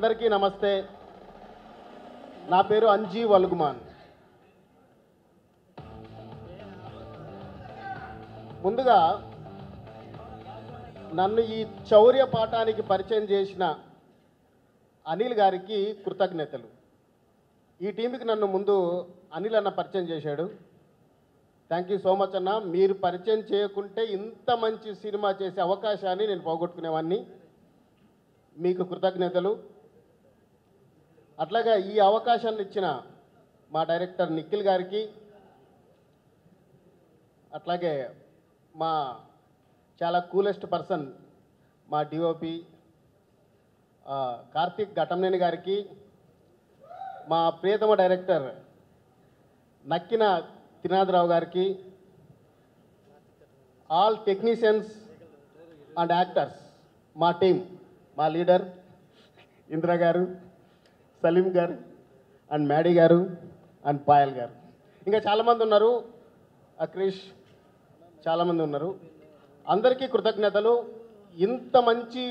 అందరికీ నమస్తే. నా పేరు అంజీ వలుగుమాన్. ముందుగా నన్ను ఈ చౌర్య పాఠానికి పరిచయం చేసిన అనిల్ గారికి కృతజ్ఞతలు. ఈ టీంకి నన్ను ముందు అనిల్ అన్న పరిచయం చేశాడు. థ్యాంక్ యూ సో మచ్ అన్న. మీరు పరిచయం చేయకుంటే ఇంత మంచి సినిమా చేసే అవకాశాన్ని నేను పోగొట్టుకునేవాడిని. మీకు కృతజ్ఞతలు. అట్లాగా ఈ అవకాశాన్ని ఇచ్చిన మా డైరెక్టర్ నిఖిల్ గారికి, అట్లాగే మా చాలా కూలెస్ట్ పర్సన్ మా డిఓపి కార్తీక్ ఘటంనేని గారికి, మా ప్రియతమ డైరెక్టర్ నక్కిన త్రినాథరావు గారికి, ఆల్ టెక్నీషియన్స్ అండ్ యాక్టర్స్, మా టీం, మా లీడర్ ఇంద్ర గారు, సలీం గారు అండ్ మ్యాడీ గారు అండ్ పాయల్ గారు, ఇంకా చాలామంది ఉన్నారు, అక్రీష్, చాలామంది ఉన్నారు. అందరికీ కృతజ్ఞతలు. ఇంత మంచి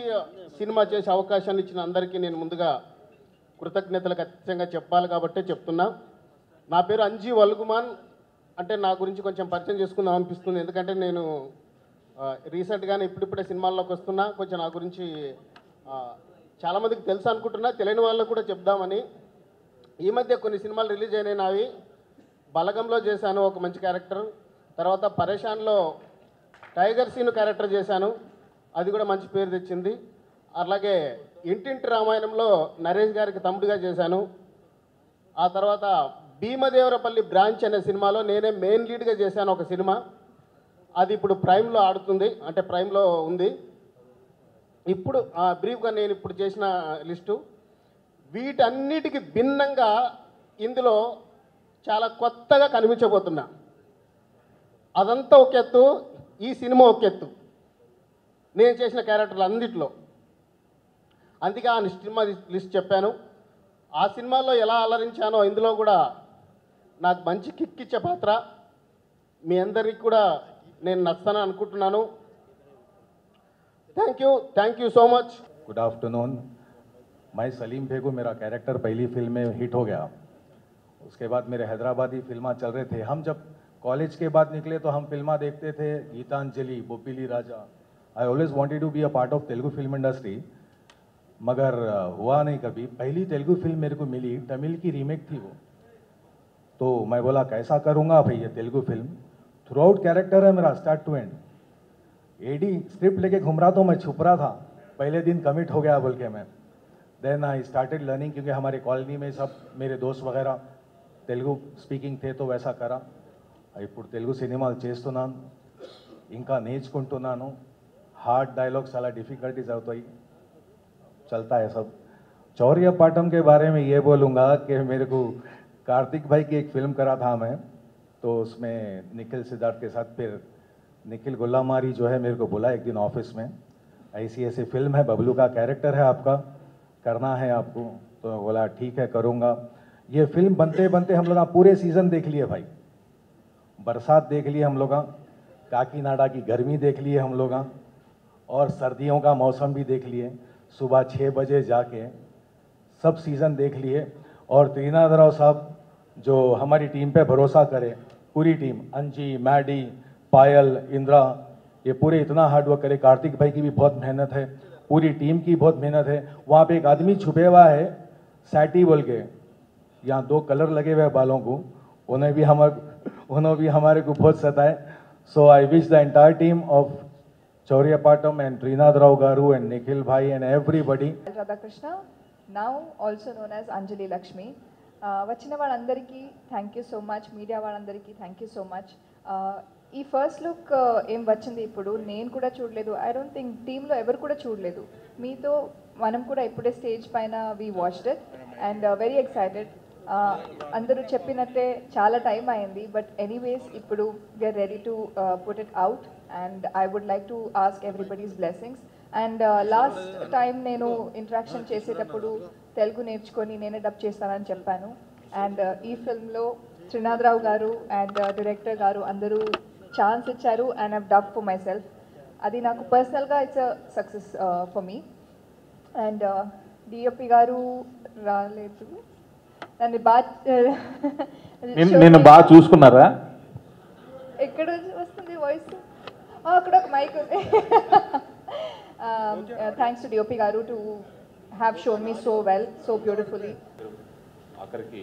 సినిమా చేసే అవకాశాన్ని ఇచ్చిన అందరికీ నేను ముందుగా కృతజ్ఞతలు ఖచ్చితంగా చెప్పాలి కాబట్టే చెప్తున్నా. నా పేరు అంజీ వలుగుమాన్. అంటే నా గురించి కొంచెం పరిచయం చేసుకుందాం అనిపిస్తుంది. ఎందుకంటే నేను రీసెంట్గానే ఇప్పుడిప్పుడే సినిమాల్లోకి వస్తున్నా. కొంచెం నా గురించి చాలామందికి తెలుసు అనుకుంటున్నా, తెలియని వాళ్ళకు కూడా చెప్దామని. ఈ మధ్య కొన్ని సినిమాలు రిలీజ్ అయినాయి నావి. బలగంలో చేశాను ఒక మంచి క్యారెక్టర్. తర్వాత పరేషాన్లో టైగర్ సీను క్యారెక్టర్ చేశాను, అది కూడా మంచి పేరు తెచ్చింది. అలాగే ఇంటింటి రామాయణంలో నరేష్ గారికి తమ్ముడిగా చేశాను. ఆ తర్వాత భీమదేవరపల్లి బ్రాంచ్ అనే సినిమాలో నేనే మెయిన్ లీడ్గా చేశాను ఒక సినిమా. అది ఇప్పుడు ప్రైమ్లో ఆడుతుంది, అంటే ప్రైమ్లో ఉంది. ఇప్పుడు బ్రీఫ్గా నేను ఇప్పుడు చేసిన లిస్టు. వీటన్నిటికి భిన్నంగా ఇందులో చాలా కొత్తగా కనిపించబోతున్నా. అదంతా ఒక ఎత్తు, ఈ సినిమా ఒక ఎత్తు, నేను చేసిన క్యారెక్టర్లు అన్నింటిలో. అందుకే ఆ సినిమా లిస్ట్ చెప్పాను. ఆ సినిమాలో ఎలా అలరించానో ఇందులో కూడా నాకు మంచి కిక్ ఇచ్చే పాత్ర. మీ అందరికీ కూడా నేను నచ్చుతాను అనుకుంటున్నాను. Thank you so much. Good afternoon. मैं सलीम बेगू, मेरा कैरेक्टर पहली फिल्म में हिट हो गया. उसके बाद मेरे हैदराबादी फिल्मा चल रहे थे. हम जब कॉलेज के बाद निकले तो हम फिल्मा देखते थे, Gitanjali, Bobbili Raja. I always wanted to be a part of Telugu film industry, मगर हुआ नहीं कभी. पहली तेलुगु फिल्म मेरे को मिली, तमिल की रीमेक थी वो. तो मैं बोला कैसा करूँगा भाई ये Telugu film. Throughout character है मेरा start to end. AD script लेके घूम रहा तो मैं छुप रहा था. पहले दिन कमिट हो गया बोल के मैं. देन आई स्टार्टेड लर्निंग, क्योंकि हमारे कॉलोनी में सब मेरे दोस्त वगैरह तेलुगु स्पीकिंग थे, तो वैसा करा. ఇప్పుడు తెలుగు సినిమాలు చేస్తున్నాను, ఇంకా నేర్చుకుంటున్నాను. हार्ड डायलॉग साला डिफिकल्टीज అవుతాయి, चलता है सब. चौर्य पाठम के बारे में ये बोलूँगा कि मेरे को कार्तिक भाई की एक फिल्म करा था मैं, तो उसमें निखिल सिद्धार्थ के साथ. फिर निखिल गुल्लामारी जो है मेरे को बोला एक दिन ऑफिस में, ऐसी ऐसी फिल्म है, बबलू का कैरेक्टर है आपका, करना है आपको. तो बोला ठीक है करूँगा. ये फिल्म बनते बनते हम लोग पूरे सीज़न देख लिए भाई. बरसात देख लिए हम लोग, काकीनाडा की गर्मी देख लिए हम लोग, और सर्दियों का मौसम भी देख लिए. सुबह 6 बजे जाके सब सीज़न देख लिए. और त्रिनाथराव साहब जो हमारी टीम पे भरोसा करे, पूरी टीम, अंजी, मैडी, पायल, इंद्रा, ये पूरे इतना हार्ड वर्क करे. कार्तिक भाई की भी बहुत मेहनत है, पूरी टीम की बहुत मेहनत है. वहाँ पे एक आदमी छुपे हुआ है, सैटी बोल के, यहाँ 2 कलर लगे हुए बालों को, उन्हें भी हमारे को बहुत सताए. So I wish the entire team of Chaurya Paatham and Trinatharav Garu and Nikhil Bhai and everybody. Radhakrishna, now also known as Anjali Lakshmi. వచ్చిన వాళ్ళందరికీ thank you so much. Media వాళ్ళందరికీ థ్యాంక్ యూ సో మచ్. ఈ first look ఏం వచ్చింది ఇప్పుడు నేను కూడా చూడలేదు. ఐ డోంట్ థింక్ టీంలో ఎవరు కూడా చూడలేదు. మీతో మనం కూడా ఇప్పుడే స్టేజ్ పైన we watched it and very excited. అందరూ చెప్పినట్టే చాలా టైం అయింది, బట్ ఎనీవేస్ ఇప్పుడు we are ready to put it out and I would like to ask everybody's blessings. And last time నేను ఇంట్రాక్షన్ చేసేటప్పుడు తెలుగు నేర్చుకొని నేనే డబ్ చేస్తానని చెప్పాను. అండ్ ఈ ఫిల్మ్లో త్రినాథరావు గారు అండ్ డైరెక్టర్ గారు అందరూ ఛాన్స్ ఇచ్చారు and I've dub for my self. అది నాకు పర్సనల్గా it's a success for me. And DOP గారు రాలేదు, నన్ను నిన్ను బాగా చూసుకున్నారా? ఎక్కడ వస్తుంది వాయిస్? అక్కడ ఒక మైక్ ఉంది. థ్యాంక్స్ టు డిఓపి గారు to have shown me so well, so beautifully. ఆఖరికి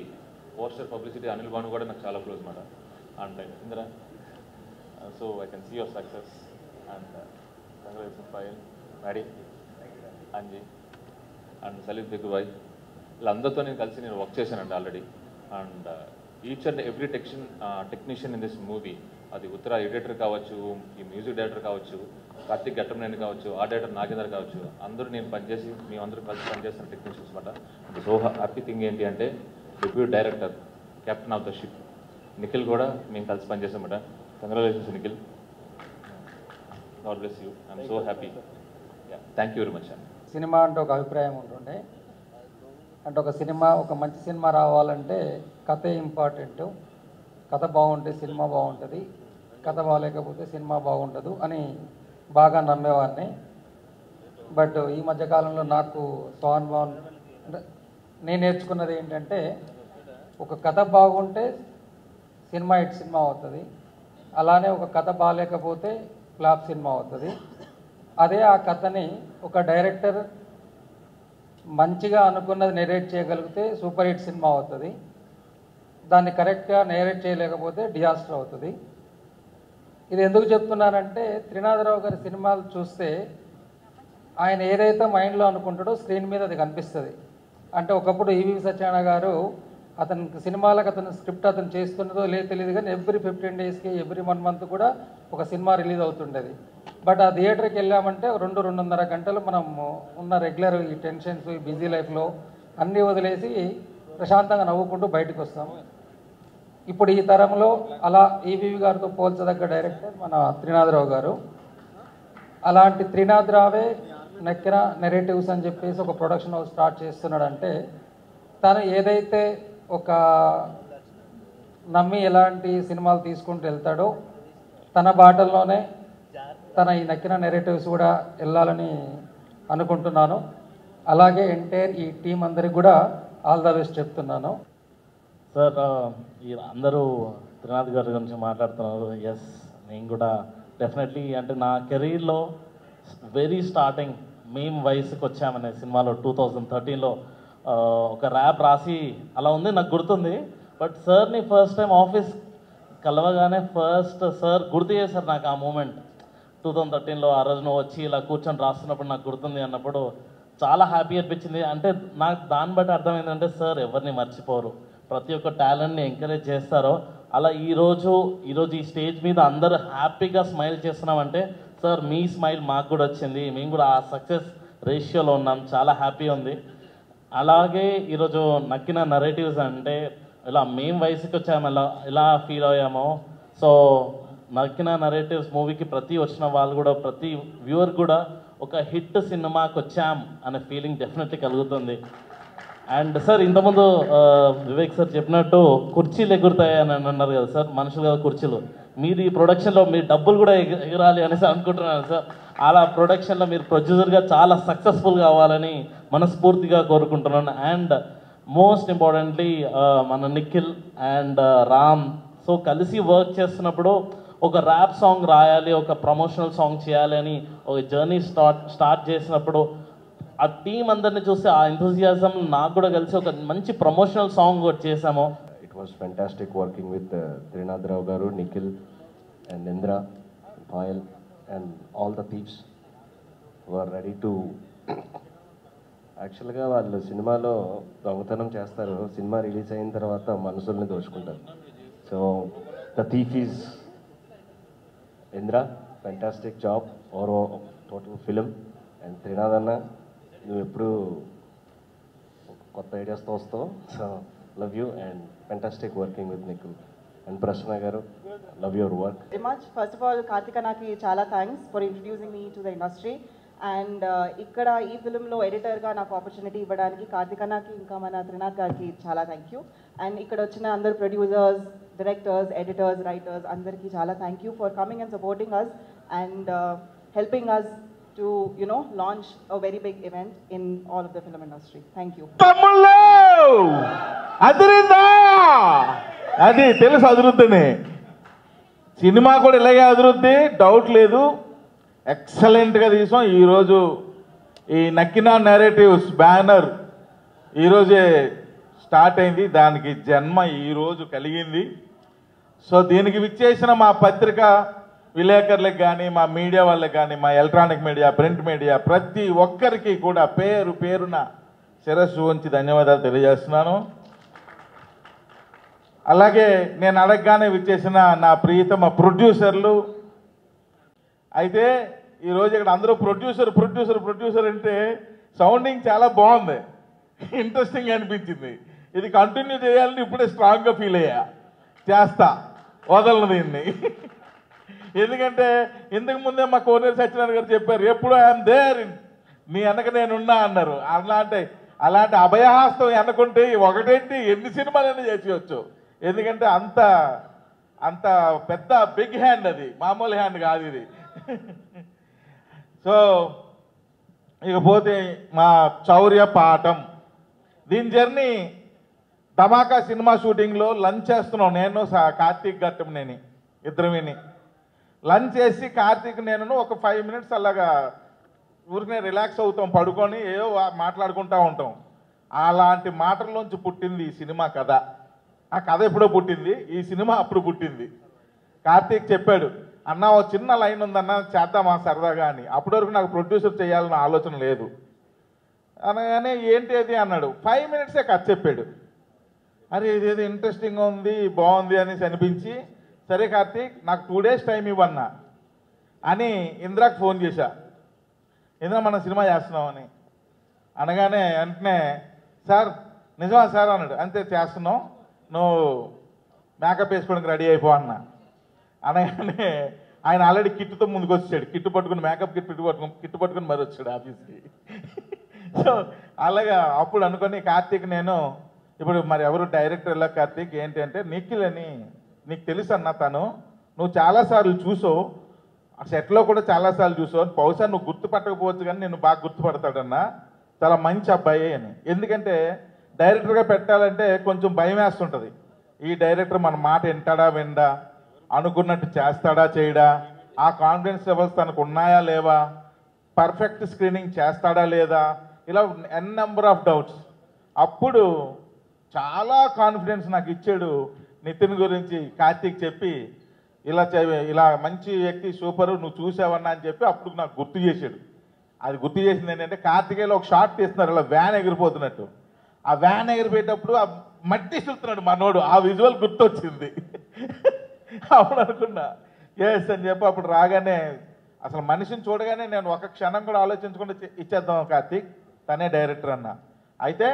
పోస్టర్ పబ్లిసిటీ అనిల్ భాను కూడా నాకు చాలా క్లోజ్ మాట. And Indira, so I can see your success and congratulations ఫైల్ మ్యాడీ, అంజీ అండ్ సలీం ఫికుబాయ్, వీళ్ళందరితో నేను కలిసి నేను వర్క్ చేశానండి already. And each and every technician in this movie, అది ఉత్తర ఎడిటర్ కావచ్చు, ఈ మ్యూజిక్ డైరెక్టర్ కావచ్చు, కార్తిక్ గట్టంనేని కావచ్చు, ఆర్ట్ డైరెక్టర్ నాగేందర్ కావచ్చు, అందరూ నేను పనిచేసి మేమందరూ కలిసి పనిచేస్తున్న టెక్నీషియన్స్ అనమాట. అండ్ సో హ్యాపీ థింగ్ ఏంటి అంటే debut director, captain of the ship Nikhil కూడా మేము కలిసి పనిచేసామట. Congratulations Nikhil, God bless you, I'm so happy. Thank you very much అండి. సినిమా అంటే ఒక అభిప్రాయం ఉంటుండే, అంటే ఒక మంచి సినిమా రావాలంటే కథే ఇంపార్టెంట్, కథ బాగుంటే సినిమా బాగుంటుంది, కథ బాగాలేకపోతే సినిమా బాగుండదు అని బాగా నమ్మేవాడిని. బట్ ఈ మధ్యకాలంలో నాకు స్వానుభవం నేను నేర్చుకున్నది ఏంటంటే, ఒక కథ బాగుంటే సినిమా హిట్ సినిమా అవుతుంది, అలానే ఒక కథ బాగాలేకపోతే ఫ్లాప్ సినిమా అవుతుంది. అదే ఆ కథని ఒక డైరెక్టర్ మంచిగా అనుకున్నది నెరేట్ చేయగలిగితే సూపర్ హిట్ సినిమా అవుతుంది, దాన్ని కరెక్ట్గా నెరేట్ చేయలేకపోతే డిజాస్టర్ అవుతుంది. ఇది ఎందుకు చెప్తున్నానంటే, త్రినాథరావు గారి సినిమాలు చూస్తే ఆయన ఏదైతే మైండ్లో అనుకుంటాడో స్క్రీన్ మీద అది కనిపిస్తుంది. అంటే ఒకప్పుడు ఈవి సత్యనారాయణ గారు అతనికి సినిమాలకు అతను స్క్రిప్ట్ అతను చేస్తున్నదో లేదు తెలియదు, కానీ ఎవ్రీ 15 డేస్కి ఎవ్రీ 1 మంత్ కూడా ఒక సినిమా రిలీజ్ అవుతుండేది. బట్ ఆ థియేటర్కి వెళ్ళామంటే 2-2.5 గంటలు మనం ఉన్న రెగ్యులర్ ఈ టెన్షన్స్, ఈ బిజీ లైఫ్లో అన్నీ వదిలేసి ప్రశాంతంగా నవ్వుకుంటూ బయటకు వస్తాం. ఇప్పుడు ఈ తరంలో అలా ఈవీవి గారితో పోల్చదగ్గ డైరెక్టర్ మన త్రినాథరావు గారు. అలాంటి త్రినాథరావే నక్కిన నెరేటివ్స్ అని చెప్పేసి ఒక ప్రొడక్షన్ హౌస్ స్టార్ట్ చేస్తున్నాడంటే, తను ఏదైతే ఒక నమ్మి ఎలాంటి సినిమాలు తీసుకుంటూ వెళ్తాడో తన బాటల్లోనే తన ఈ నక్కిన నెరేటివ్స్ కూడా వెళ్ళాలని అనుకుంటున్నాను. అలాగే ఎంటైర్ ఈ టీం అందరికి కూడా ఆల్ ద బెస్ట్ చెప్తున్నాను. సార్, అందరూ త్రినాథ్ గారి గురించి మాట్లాడుతున్నారు. ఎస్, నేను కూడా డెఫినెట్లీ, అంటే నా కెరీర్లో వెరీ స్టార్టింగ్ మేము వయసుకి వచ్చామనే సినిమాలో 2013లో ఒక ర్యాప్ రాసి అలా ఉంది, నాకు గుర్తుంది. బట్ సార్ని ఫస్ట్ టైం ఆఫీస్ కలవగానే ఫస్ట్ సార్ గుర్తు చేశారు నాకు ఆ మూమెంట్. 2013లో ఆ రోజు నువ్వు వచ్చి ఇలా కూర్చొని రాస్తున్నప్పుడు నాకు గుర్తుంది అన్నప్పుడు చాలా హ్యాపీ అనిపించింది. అంటే నాకు దాన్ని బట్టి అర్థమైందంటే సార్ ఎవరిని మర్చిపోరు, ప్రతి ఒక్క టాలెంట్ని ఎంకరేజ్ చేస్తారో. అలా ఈరోజు ఈ స్టేజ్ మీద అందరూ హ్యాపీగా స్మైల్ చేస్తున్నామంటే సార్ మీ స్మైల్ మాకు కూడా వచ్చింది, మేము కూడా ఆ సక్సెస్ రేషియోలో ఉన్నాం, చాలా హ్యాపీ ఉంది. అలాగే ఈరోజు నక్కిన నరేటివ్స్ అంటే ఇలా మేము వయసుకి వచ్చాము ఎలా ఫీల్ అయ్యామో, సో నక్కిన నరేటివ్స్ మూవీకి వచ్చిన వాళ్ళు కూడా, ప్రతి వ్యూవర్ కూడా ఒక హిట్ సినిమాకి వచ్చాం అనే ఫీలింగ్ డెఫినెట్లీ కలుగుతుంది. అండ్ సార్, ఇంతకుముందు వివేక్ సార్ చెప్పినట్టు కుర్చీలు ఎగురుతాయి అని అన్నారు కదా సార్, మనుషులు కదా కుర్చీలు. మీరు ఈ ప్రొడక్షన్లో మీ డబ్బులు కూడా ఎగరాలి అనేసి అనుకుంటున్నాను సార్. అలా ప్రొడక్షన్లో మీరు ప్రొడ్యూసర్గా చాలా సక్సెస్ఫుల్ కావాలని మనస్ఫూర్తిగా కోరుకుంటున్నాను. అండ్ మోస్ట్ ఇంపార్టెంట్లీ మన నిఖిల్ అండ్ రామ్ సో కలిసి వర్క్ చేస్తున్నప్పుడు ఒక ర్యాప్ సాంగ్ రాయాలి, ఒక ప్రమోషనల్ సాంగ్ చేయాలి అని ఒక జర్నీ స్టార్ట్ చేసినప్పుడు ఆ టీం అందరిని చూస్తే ఆ ఎంథూజియాజం నాకు కూడా కలిసి ఒక మంచి ప్రమోషనల్ సాంగ్ కూడా చేసాము. It was fantastic working with Trinath Rao Garu, Nikhil and Indra, Payal and all the thieves who are ready to యాక్చువల్గా వాళ్ళు సినిమాలో దొంగతనం చేస్తారు, సినిమా రిలీజ్ అయిన తర్వాత మనుషుల్ని దోచుకుంటారు. So the thief is Indra, fantastic job over total film. And Trinath అన్న, నువ్వు ఎప్పుడు కొత్త ఐడియాస్తో వస్తావు. So love you and fantastic working with Nikhil and Prasanna గారు, love your work very much. First of all Karthik అన్నకి చాలా thanks for introducing me to the industry. And ఇక్కడ ఈ ఫిల్మ్లో ఎడిటర్గా నాకు ఆపర్చునిటీ ఇవ్వడానికి కార్తిక్ అన్నకి ఇంకా మన త్రినాథ్ గారికి చాలా థ్యాంక్ యూ. అండ్ ఇక్కడ వచ్చిన అందరు ప్రొడ్యూసర్స్, డైరెక్టర్స్, ఎడిటర్స్, రైటర్స్ అందరికీ చాలా thank you for coming and supporting us and helping us to, you know, launch a very big event in all of the film industry. Thank you. తమ్ముళ్ళు అదిరిందా? అది తెలుసు అదురుద్దని. Cinema కూడా ఇలాగే అదురుద్ది, doubt లేదు. ఎక్సలెంట్గా తీసాం. ఈరోజు ఈ నక్కినా నేరేటివ్స్ బ్యానర్ ఈరోజే స్టార్ట్ అయింది, దానికి జన్మ ఈరోజు కలిగింది. సో దీనికి విచ్చేసిన మా పత్రిక విలేకరులకు కానీ, మా మీడియా వాళ్ళకి కానీ, మా ఎలక్ట్రానిక్ మీడియా, ప్రింట్ మీడియా, ప్రతి ఒక్కరికి కూడా పేరు పేరున శిరస్సు ఉంచి ధన్యవాదాలు తెలియజేస్తున్నాను. అలాగే నేను అడగగానే విచ్చేసిన నా ప్రియతమ ప్రొడ్యూసర్లు. అయితే ఈరోజు ఇక్కడ అందరూ ప్రొడ్యూసర్ ప్రొడ్యూసర్ ప్రొడ్యూసర్ అంటే సౌండింగ్ చాలా బాగుంది, ఇంట్రెస్టింగ్ అనిపించింది. ఇది కంటిన్యూ చేయాలని ఇప్పుడే స్ట్రాంగ్గా ఫీల్ అయ్యా. చేస్తా, వదలను దీన్ని. ఎందుకంటే ఇంతకు ముందే మా కోనేరు సత్యనారాయణ గారు చెప్పారు, ఎప్పుడు ఐఎమ్ దేర్, నీ వెనక నేనున్నా అన్నారు. అలాంటి అభయహాస్తం వెనకుంటే ఒకటేంటి ఎన్ని సినిమాలైనా చేసేయచ్చు. ఎందుకంటే అంత పెద్ద బిగ్ హ్యాండ్, అది మామూలు హ్యాండ్ కాదు ఇది. సో ఇకపోతే మా చౌర్య పాఠం, దీని జర్నీ ధమాకా సినిమా షూటింగ్లో లంచ్ చేస్తున్నాం. నేను కార్తీక్ గట్టం నేను ఇద్దరమేని లంచ్ చేసి కార్తీక్ నేను ఒక 5 minutes అలాగా ఊరికనే రిలాక్స్ అవుతాం, పడుకొని ఏవో మాట్లాడుకుంటూ ఉంటాం. అలాంటి మాటల్లోంచి పుట్టింది ఈ సినిమా కథ. ఆ కథ ఎప్పుడో పుట్టింది, ఈ సినిమా అప్పుడు పుట్టింది. కార్తీక్ చెప్పాడు, అన్న ఓ చిన్న లైన్ ఉందన్న చేద్దామా సరదాగా అని. అప్పటి వరకు నాకు ప్రొడ్యూసర్ చేయాలన్న ఆలోచన లేదు. అనగానే ఏంటి అది అన్నాడు. 5 minutes కథ చెప్పాడు. అరే ఇదేదో ఇంట్రెస్టింగ్గా ఉంది, బాగుంది అనేసి అనిపించి, సరే కార్తీక్ నాకు 2 days టైం ఇవ్వన్నా అని ఇంద్రాకి ఫోన్ చేశా. ఇంద్ర మనం సినిమా చేస్తున్నామని అనగానే వెంటనే సార్ నిజమా సార్ అన్నాడు. అంతే చేస్తున్నాం, నువ్వు మేకప్ వేసుకోవడానికి రెడీ అయిపో అన్నా. అనగానే ఆయన ఆల్రెడీ కిట్తో ముందుకు వచ్చాడు, కిట్టు పట్టుకుని మేకప్ కిట్టు పట్టుకుని మరి వచ్చాడు ఆఫీస్కి. సో అలాగా అప్పుడు అనుకొని కార్తీక్ నేను ఇప్పుడు మరి ఎవరు డైరెక్టర్ ఎలా కార్తీక్ ఏంటి అంటే నిఖిల్ అని నీకు తెలుసు అన్న, తను నువ్వు చాలాసార్లు చూసావు, ఆ సెట్లో కూడా చాలాసార్లు చూసావు, బహుశా నువ్వు గుర్తుపట్టకపోవచ్చు కానీ నేను బాగా గుర్తుపడతాడన్నా, చాలా మంచి అబ్బాయి అని. ఎందుకంటే డైరెక్టర్గా పెట్టాలంటే కొంచెం భయం వేస్తుంటుంది. ఈ డైరెక్టర్ మన మాట వింటాడా విండా, అనుకున్నట్టు చేస్తాడా చేయడా, ఆ కాన్ఫిడెన్స్ లెవెల్స్ తనకు ఉన్నాయా లేవా, పర్ఫెక్ట్ స్క్రీనింగ్ చేస్తాడా లేదా, ఇలా నెంబర్ ఆఫ్ డౌట్స్. అప్పుడు చాలా కాన్ఫిడెన్స్ నాకు ఇచ్చాడు నితిన్ గురించి కార్తీక్ చెప్పి, ఇలా మంచి వ్యక్తి సూపరు నువ్వు చూసావన్నా అని చెప్పి అప్పుడు నాకు గుర్తు చేశాడు. అది గుర్తు చేసింది ఏంటంటే కార్తీకేలో ఒక షాట్ తీస్తున్నారు ఇలా వ్యాన్ ఎగిరిపోతున్నట్టు. ఆ వ్యాన్ ఎగిరిపోయేటప్పుడు ఆ మట్టి చూస్తున్నాడు మనోడు, ఆ విజువల్ గుర్తొచ్చింది. అప్పుడు అనుకున్నా ఎస్ అని చెప్పి అప్పుడు రాగానే అసలు మనిషిని చూడగానే నేను ఒక క్షణం కూడా ఆలోచించకుండా ఇచ్చేద్దాం కార్తీక్ తనే డైరెక్టర్ అన్న. అయితే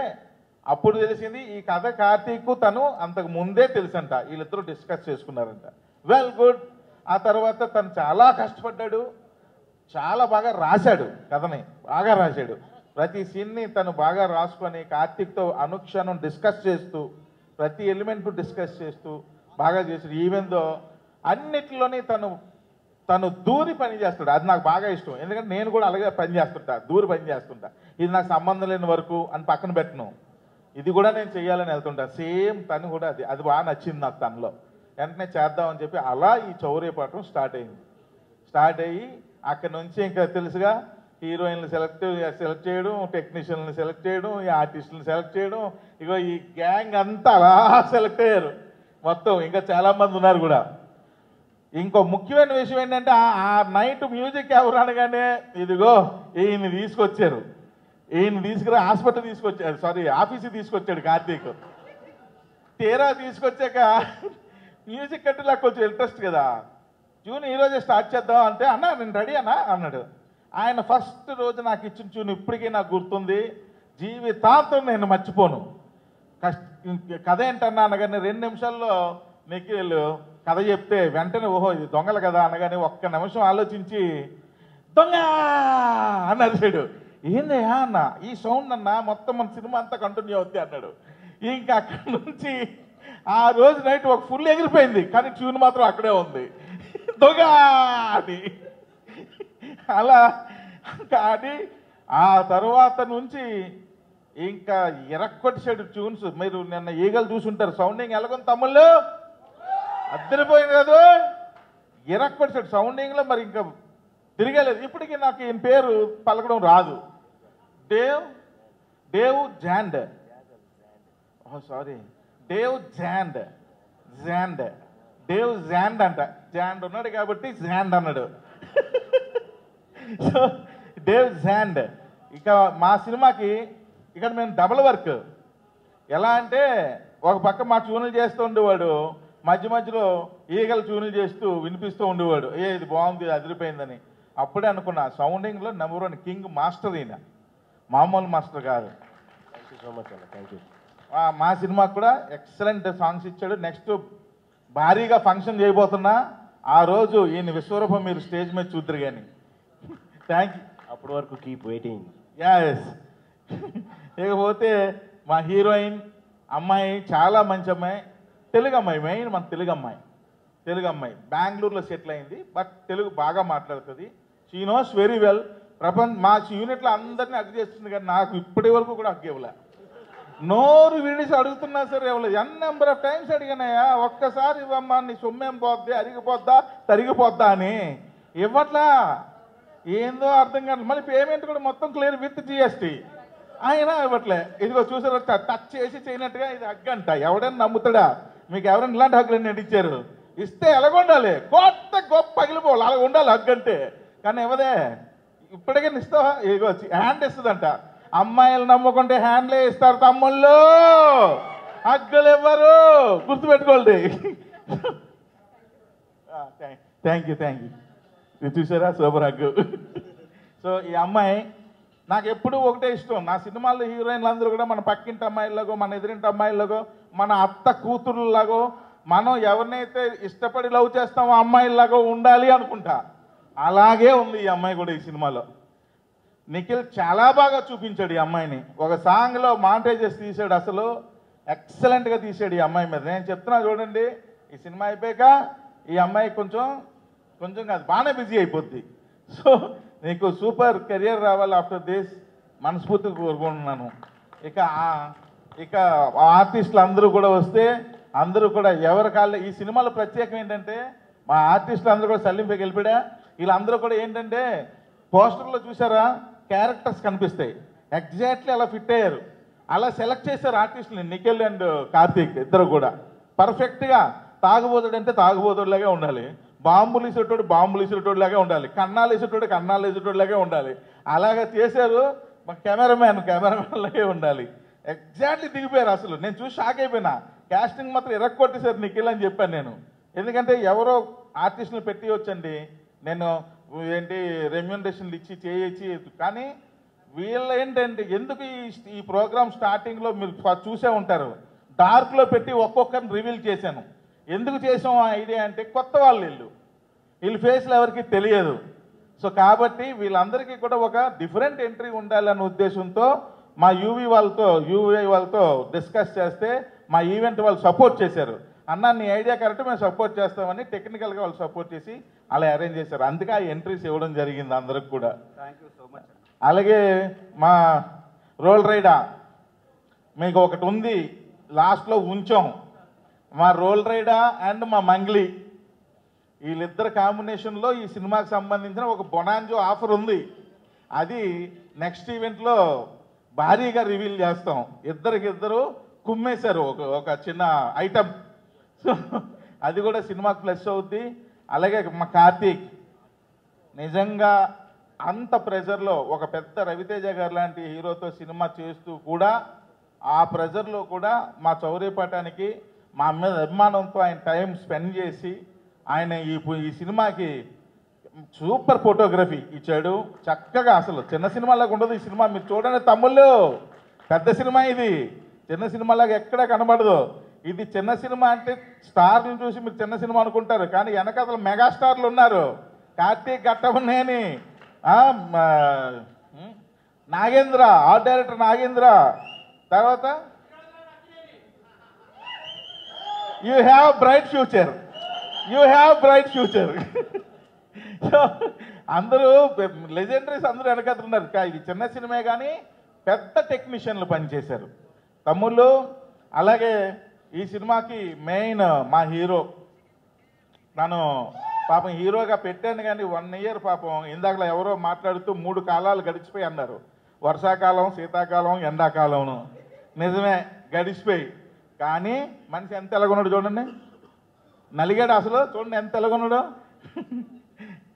అప్పుడు తెలిసింది ఈ కథ కార్తీక్ తను అంతకు ముందే తెలుసంట, వీళ్ళిద్దరూ డిస్కస్ చేసుకున్నారంట. Well good. ఆ తర్వాత తను చాలా కష్టపడ్డాడు, చాలా బాగా రాశాడు, కథని బాగా రాశాడు. ప్రతి సీన్ని తను బాగా రాసుకొని కార్తీక్తో అనుక్షణం డిస్కస్ చేస్తూ ప్రతి ఎలిమెంట్ డిస్కస్ చేస్తూ బాగా చేశాడు. ఈవెన్దో అన్నిటిలోని తను దూరి పని చేస్తాడు, అది నాకు బాగా ఇష్టం. ఎందుకంటే నేను కూడా అలాగే పని చేస్తుంటా, దూరి పని చేస్తుంటా. ఇది నాకు సంబంధం లేని వరకు అని పక్కన పెట్టను, ఇది కూడా నేను చేయాలని వెళ్తుంటా. సేమ్ తను కూడా అది బాగా నచ్చింది నాకు తనలో. వెంటనే చేద్దామని చెప్పి అలా ఈ చౌర్య పాఠం స్టార్ట్ అయ్యి అక్కడి నుంచి ఇంకా తెలుసుగా హీరోయిన్లు సెలెక్ట్ చేయడం, టెక్నీషియన్లు సెలెక్ట్ చేయడం, ఈ ఆర్టిస్టులను సెలెక్ట్ చేయడం, ఇగో ఈ గ్యాంగ్ అంతా అలా సెలెక్ట్ అయ్యారు మొత్తం. ఇంకా చాలామంది ఉన్నారు కూడా. ఇంకో ముఖ్యమైన విషయం ఏంటంటే ఆ నైట్ మ్యూజిక్ ఎవరు అనగానే ఇదిగో ఈయన్ని తీసుకొచ్చారు, ఈయన తీసుకురా హాస్పిటల్ తీసుకొచ్చాడు, సారీ ఆఫీస్కి తీసుకొచ్చాడు కార్తీక్. తీరా తీసుకొచ్చాక మ్యూజిక్ అంటే నాకు కొంచెం ఇంట్రెస్ట్ కదా, ట్యూన్ ఈరోజే స్టార్ట్ చేద్దాం అంటే అన్న నేను రెడీ అన్నా అన్నాడు. ఆయన ఫస్ట్ రోజు నాకు ఇచ్చిన ట్యూన్ ఇప్పటికీ నాకు గుర్తుంది, జీవితాంతం నేను మర్చిపోను. కథ ఏంటన్నా అనగానే 2 నిమిషాల్లో నిఖిల్ కథ చెప్తే వెంటనే ఓహో ఇది దొంగలు కదా అనగానే 1 నిమిషం ఆలోచించి దొంగ అని అరిచాడు. ఏందయ్యా అన్న ఈ సౌండ్ అన్న మొత్తం మన సినిమా అంతా కంటిన్యూ అవుద్ది అన్నాడు. ఇంకా అక్కడి నుంచి ఆ రోజు నైట్ ఒక ఫుల్ ఎగిరిపోయింది, కానీ ట్యూన్ మాత్రం అక్కడే ఉంది, దొంగ అని. అలా కానీ ఆ తర్వాత నుంచి ఇంకా ఇరక్కొట్టేసాడు ట్యూన్స్. మీరు నిన్న ఈగలు చూసుంటారు, సౌండింగ్ ఎలాగొంది తమ్ముళ్ళు, అద్దరిపోయింది కదా, ఇరక్కొట్టేసాడు సౌండింగ్లో. మరి ఇంకా తిరిగేలేదు. ఇప్పటికీ నాకు ఈయన పేరు పలకడం రాదు. Dave Zand, sorry Dave Zand Dave Zand అంట. జాండ్ ఉన్నాడు కాబట్టి జాండ్ అన్నాడు. So Dave Zand. ఇక మా సినిమాకి ఇక్కడ మేము డబుల్ వర్క్. ఎలా అంటే ఒక పక్క మా ట్యూన్లు చేస్తూ ఉండేవాడు, మధ్య మధ్యలో ఈగలు ట్యూన్లు చేస్తూ వినిపిస్తూ ఉండేవాడు. ఇది బాగుంది, అదిరిపోయిందని. అప్పుడే అనుకున్నా సౌండింగ్లో నెంబర్ 1 కింగ్ మాస్టర్ ఈయన, మామూలు మాస్టర్ కాదు. థ్యాంక్ యూ సో మచ్ అన్న, థ్యాంక్ యూ. మా సినిమాకి కూడా ఎక్సలెంట్ సాంగ్స్ ఇచ్చాడు. నెక్స్ట్ భారీగా ఫంక్షన్ చేయబోతున్నా, ఆ రోజు ఈయన విశ్వరూపం మీరు స్టేజ్ మీద చూద్దరు కానీ. Thank you. అప్పటి వరకు కీప్ వెయిటింగ్. యాస్. ఇకపోతే మా హీరోయిన్ అమ్మాయి చాలా మంచి అమ్మాయి, తెలుగు అమ్మాయి, మెయిన్ మన తెలుగు అమ్మాయి బెంగళూరులో సెటిల్ అయింది, బట్ తెలుగు బాగా మాట్లాడుతుంది. She knows very well. మా యూనిట్లో అందరినీ హగ్ చేస్తుంది, కానీ నాకు ఇప్పటి వరకు కూడా హగ్ ఇవ్వలే. నోరు విడిసి అడుగుతున్నా సరే ఇవ్వలేదు. నెంబర్ ఆఫ్ టైమ్స్ అడిగానయ్యా, ఒక్కసారి ఇవ్వమ్మా, నీ సొమ్మేం పోద్ది, అరిగిపోద్దా తరిగిపోద్దా అని. ఇవ్వట్లా, ఏందో అర్థం కాదు. మళ్ళీ పేమెంట్ కూడా మొత్తం క్లియర్ విత్ జిఎస్టీ, అయినా ఇవ్వట్లే. ఇదిగో చూసారు, టచ్ చేసి చేయనట్టుగా ఇది హగ్ అంట. ఎవడైనా నమ్ముతాడా? మీకు ఎవరైనా ఇలాంటి హగ్గులు నడిచారు? ఇస్తే ఎలాగుండాలి, కొత్త గొప్ప పగిలిపోవాలి, అలా ఉండాలి హగ్ అంటే. కానీ ఇవ్వదే. ఇప్పటికే ఇస్తావా? ఇదిగో హ్యాండ్ ఇస్తుందంట. అమ్మాయిలు నమ్ముకుంటే హ్యాండ్లే ఇస్తారు తమ్ముళ్ళు, హగ్గులు ఇవ్వరు, గుర్తుపెట్టుకోండి. Thank you. ఇది చూసారా, సూపర్ హగ్గు. సో ఈ అమ్మాయి నాకు ఎప్పుడూ ఒకటే ఇష్టం. నా సినిమాల్లో హీరోయిన్లు అందరూ కూడా మన పక్కింటి అమ్మాయిలాగో, మన ఎదురింటి అమ్మాయిలాగో, మన అత్త కూతురులాగో, మనం ఎవరినైతే ఇష్టపడి లవ్ చేస్తామో అమ్మాయిలాగో ఉండాలి అనుకుంటా. అలాగే ఉంది ఈ అమ్మాయి కూడా ఈ సినిమాలో. నిఖిల్ చాలా బాగా చూపించాడు ఈ అమ్మాయిని. ఒక సాంగ్లో మాంటేజెస్ తీసాడు, అసలు ఎక్సలెంట్గా తీసాడు ఈ అమ్మాయి మీద. నేను చెప్తున్నా చూడండి, ఈ సినిమా అయిపోయాక ఈ అమ్మాయి కొంచెం కాదు, బాగానే బిజీ అయిపోద్ది. సో నీకు సూపర్ కెరియర్ రావాలి ఆఫ్టర్ దిస్, మనస్ఫూర్తిగా కోరుకుంటున్నాను. ఇక ఆర్టిస్టులు అందరూ కూడా వస్తే అందరూ కూడా ఎవరి కాళ్ళు. ఈ సినిమాలో ప్రత్యేకం ఏంటంటే మా ఆర్టిస్టులు అందరూ కూడా సలీంపైకి వెళ్ళిపోయా. వీళ్ళందరూ కూడా ఏంటంటే పోస్టర్లో చూసారా, క్యారెక్టర్స్ కనిపిస్తాయి, ఎగ్జాక్ట్లీ అలా ఫిట్ అయ్యారు. అలా సెలెక్ట్ చేశారు ఆర్టిస్టులని. నిఖిల్ అండ్ కార్తీక్ ఇద్దరు కూడా పర్ఫెక్ట్గా. తాగుబోతుడు అంటే తాగుబోతుడిలాగే ఉండాలి, బాంబులు ఇసేటోడు లాగే ఉండాలి, కన్నాలు వేసేటోడు లాగే ఉండాలి. అలాగే చేశారు. మా కెమెరామ్యాన్ లాగే ఉండాలి. ఎగ్జాక్ట్లీ దిగిపోయారు. అసలు నేను చూసి షాక్ అయిపోయినా. క్యాస్టింగ్ మాత్రం ఇరక్కొట్టేశారు నిఖిల్ అని చెప్పాను నేను. ఎందుకంటే ఎవరో ఆర్టిస్టులు పెట్టి వచ్చండి, నేను ఏంటి రెమ్యూనరేషన్లు ఇచ్చి చేయొచ్చి. కానీ వీళ్ళు ఏంటంటే ఎందుకు ఈ ప్రోగ్రామ్ స్టార్టింగ్లో మీరు చూసే ఉంటారు, డార్క్లో పెట్టి ఒక్కొక్కరిని రివీల్ చేశాను. ఎందుకు చేసాం ఆ ఐడియా అంటే, కొత్త వాళ్ళు వీళ్ళ ఫేస్లు ఎవరికి తెలియదు. సో కాబట్టి వీళ్ళందరికీ కూడా ఒక డిఫరెంట్ ఎంట్రీ ఉండాలన్న ఉద్దేశంతో మా యూవీఐ వాళ్ళతో డిస్కస్ చేస్తే మా ఈవెంట్ వాళ్ళు సపోర్ట్ చేశారు. అన్న నీ ఐడియా కరెక్ట్, మేము సపోర్ట్ చేస్తామని టెక్నికల్గా వాళ్ళు సపోర్ట్ చేసి అలా అరేంజ్ చేశారు. అందుకే ఆ ఎంట్రీస్ ఇవ్వడం జరిగింది అందరికి కూడా. అలాగే మా రోల్ రైడా మీకు ఒకటి ఉంది, లాస్ట్లో ఉంచాం. మా రోల్ రైడా అండ్ మా మంగ్లీ వీళ్ళిద్దరు కాంబినేషన్లో ఈ సినిమాకి సంబంధించిన ఒక బొనాంజో ఆఫర్ ఉంది. అది నెక్స్ట్ ఈవెంట్లో భారీగా రివీల్ చేస్తాం. ఇద్దరు కుమ్మేశారు ఒక చిన్న ఐటమ్. సో అది కూడా సినిమాకి ప్లస్ అవుద్ది. అలాగే మా కార్తీక్ నిజంగా అంత ప్రెజర్లో ఒక పెద్ద రవితేజ గారు లాంటి హీరోతో సినిమా చేస్తూ కూడా ఆ ప్రెజర్లో కూడా మా చౌర్యపటానికి మా మీద అభిమానంతో ఆయన టైం స్పెండ్ చేసి ఆయన ఈ సినిమాకి సూపర్ ఫోటోగ్రఫీ ఇచ్చాడు. చక్కగా అసలు చిన్న సినిమాలాగా ఉండదు ఈ సినిమా. మీరు చూడండి తమ్ముళ్ళు, పెద్ద సినిమా ఇది, చిన్న సినిమాలాగా ఎక్కడా కనబడదు. ఇది చిన్న సినిమా అంటే స్టార్లు చూసి మీరు చిన్న సినిమా అనుకుంటారు, కానీ వెనకాల మెగాస్టార్లు ఉన్నారు. కార్తీక్ ఘట్టమనేని, నాగేంద్ర, ఆర్ట్ డైరెక్టర్ నాగేంద్ర, తర్వాత you have bright future. So అందరూ లెజెండరీస్ అందరూ వెనకతున్నారు. ఇది చిన్న సినిమా కానీ పెద్ద టెక్నీషియన్లు పనిచేశారు తమ్ముళ్ళు. అలాగే ఈ సినిమాకి మెయిన్ మా హీరో, నన్ను పాపం హీరోగా పెట్టాను కానీ 1 ఇయర్ పాపం ఇందాకలా ఎవరో మాట్లాడుతూ 3 కాలాలు గడిచిపోయి అన్నారు. వర్షాకాలం, శీతాకాలం, ఎండాకాలం. నిజమే గడిచిపోయి, కానీ మనిషి ఎంత ఎలాగున్నాడు చూడండి, నలిగాడు అసలు. చూడండి ఎంత ఎలాగున్నాడు.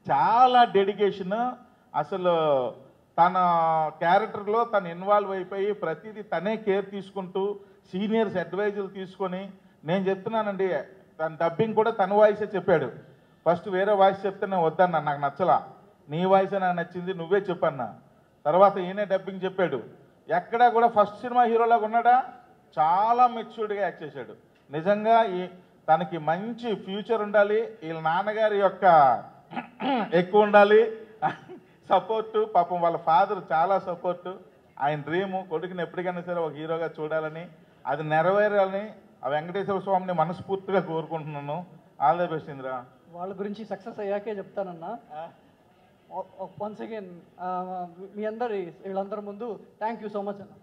చాలా డెడికేషన్. అసలు తన క్యారెక్టర్లో తను ఇన్వాల్వ్ అయిపోయి ప్రతిదీ తనే కేర్ తీసుకుంటూ సీనియర్స్ అడ్వైజులు తీసుకొని, నేను చెప్తున్నానండి తన డబ్బింగ్ కూడా తన వాయిసే చెప్పాడు. ఫస్ట్ వేరే వాయిస్ చెప్తే నేను వద్దన్నా, నాకు నచ్చలా. నీ వాయిసే నాకు నచ్చింది, నువ్వే చెప్పన్నా. తర్వాత ఈయనే డబ్బింగ్ చెప్పాడు. ఎక్కడా కూడా ఫస్ట్ సినిమా హీరోలాగా ఉన్నాడా, చాలా మెచ్యూర్డ్గా యాక్ట్ చేశాడు. నిజంగా తనకి మంచి ఫ్యూచర్ ఉండాలి, వీళ్ళ నాన్నగారి యొక్క ఎక్కువ ఉండాలి సపోర్టు. పాపం వాళ్ళ ఫాదర్ చాలా సపోర్టు. ఆయన డ్రీము కొడుకుని ఎప్పటికైనా సరే ఒక హీరోగా చూడాలని, అది నెరవేరాలని ఆ వెంకటేశ్వర స్వామిని మనస్ఫూర్తిగా కోరుకుంటున్నాను. All the best Indra. వాళ్ళ గురించి సక్సెస్ అయ్యాకే చెప్తానన్నా. వన్స్ అగైన్ మీ అందరి వీళ్ళందరి ముందు థ్యాంక్ యూ సో మచ్ అన్న.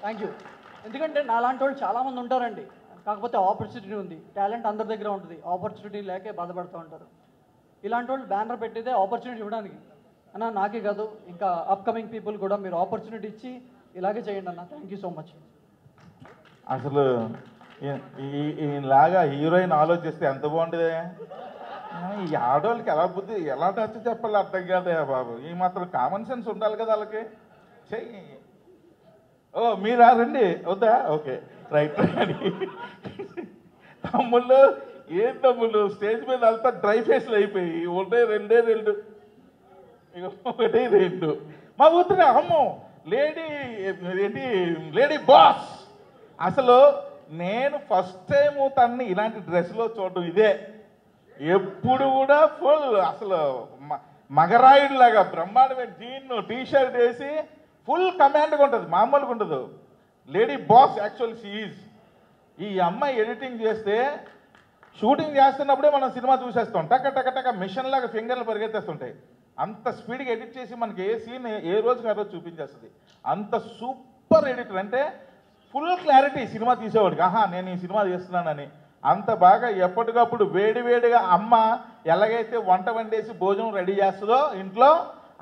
Thank you. ఎందుకంటే నాలాంటి వాళ్ళు చాలామంది ఉంటారండి, కాకపోతే ఆపర్చునిటీ ఉంది, టాలెంట్ అందరి దగ్గర ఉంటుంది, ఆపర్చునిటీ లేకే బాధపడుతూ ఉంటారు. ఇలాంటి వాళ్ళు బ్యానర్ పెట్టేదే ఆపర్చునిటీ ఇవ్వడానికి అన్న. నాకే కాదు, ఇంకా అప్కమింగ్ పీపుల్ కూడా మీరు ఆపర్చునిటీ ఇచ్చి ఇలాగే చేయండి అన్న. Thank you so much. అసలు ఈలాగా హీరోయిన్ ఆలోచిస్తే ఎంత బాగుంటుంది. ఈ ఆడవాళ్ళకి ఎలా బుద్ధి ఎలా టచ్ చెప్పాలి అర్థం కాదే బాబు. ఈ మాత్రం కామన్ సెన్స్ ఉండాలి కదా వాళ్ళకి. చెయ్యి. ఓ మీరా రండి, వద్దా? Okay right. తమ్ముళ్ళు ఏం తమ్ముళ్ళు స్టేజ్ మీద అంతా డ్రై ఫేస్లు అయిపోయి ఒకటే 2 ఒకటి 2. మా ఊరిలో అమ్మో లేడీ బాస్. అసలు నేను ఫస్ట్ టైము తన్ని ఇలాంటి డ్రెస్లో చూడటం ఇదే. ఎప్పుడు కూడా ఫుల్ అసలు మగరాయుడిలాగా బ్రహ్మాండమైన జీన్ టీషర్ట్ వేసి ఫుల్ కమాండ్గా ఉంటుంది, మామూలుగా ఉండదు. Lady boss actual she is. ఈ అమ్మాయి ఎడిటింగ్ చేస్తే షూటింగ్ చేస్తున్నప్పుడే మనం సినిమా చూసేస్తాం. టక టక టక మిషన్ లాగా ఫింగర్లు పరిగెత్తేస్తుంటాయి. అంత స్పీడ్గా ఎడిట్ చేసి మనకి ఏ సీన్ ఏ రోజుకి ఆ రోజు చూపించేస్తుంది. అంత సూపర్ ఎడిటర్. అంటే ఫుల్ క్లారిటీ సినిమా తీసేవాడికి, ఆహా నేను ఈ సినిమా చేస్తున్నానని. అంత బాగా ఎప్పటికప్పుడు వేడివేడిగా అమ్మ ఎలాగైతే వంట వండేసి భోజనం రెడీ చేస్తుందో ఇంట్లో,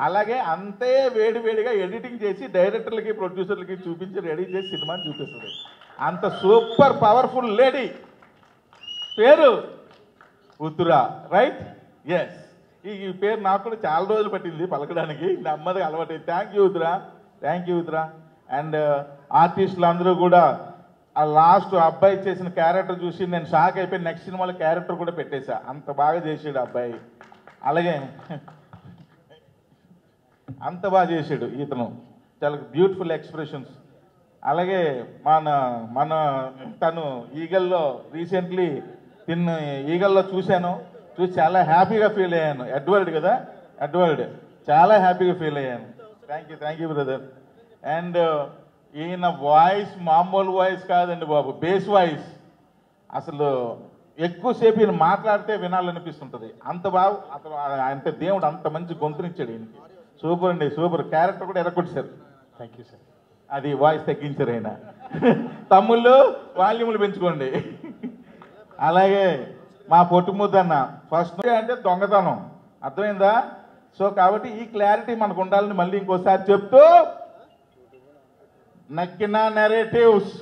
అలాగే అంతే వేడివేడిగా ఎడిటింగ్ చేసి డైరెక్టర్లకి ప్రొడ్యూసర్లకి చూపించి రెడీ చేసి సినిమాని చూపిస్తుంది. అంత సూపర్ పవర్ఫుల్ లేడీ. పేరు ఉత్తరా, రైట్? ఎస్. ఈ పేరు నాకు కూడా చాలా రోజులు పట్టింది పలకడానికి, నా అమ్మది అలవాటు. Thank you Uttara, thank you Uttara. And ఆర్టిస్టులు అందరూ కూడా ఆ లాస్ట్ అబ్బాయి చేసిన క్యారెక్టర్ చూసి నేను షాక్ అయిపోయి నెక్స్ట్ సినిమాలో క్యారెక్టర్ కూడా పెట్టేశా. అంత బాగా చేసాడు అబ్బాయి. అలాగే అంత బాగా చేసాడు ఇతను, చాలా బ్యూటిఫుల్ ఎక్స్ప్రెషన్స్. అలాగే మన తను ఈగల్లో రీసెంట్లీ ఈగల్లో చూసి చాలా హ్యాపీగా ఫీల్ అయ్యాను. ఎడ్వర్డ్ కదా, ఎడ్వర్డ్, చాలా హ్యాపీగా ఫీల్ అయ్యాను. Thank you brother. అండ్ ఈయన వాయిస్ మామూలు వాయిస్ కాదండి బాబు, బేస్ వాయిస్. అసలు ఎక్కువసేపు ఈయన మాట్లాడితే వినాలనిపిస్తుంటుంది. అంత బాగా అసలు అంటే దేవుడు అంత మంచి గొంతునిచ్చాడు ఈయనకి. సూపర్ అండి, సూపర్. క్యారెక్టర్ కూడా ఎరగొట్టారు. Thank you sir. అది వాయిస్ తగ్గించారు ఆయన. తమ్ముళ్ళు వాల్యూములు పెంచుకోండి. అలాగే మా పొట్టుముద్దన్న ఫస్ట్ అంటే దొంగతనం, అర్థమైందా? సో కాబట్టి ఈ క్లారిటీ మనకు ఉండాలని మళ్ళీ ఇంకోసారి చెప్తూ, నక్కిన నెరేటివ్స్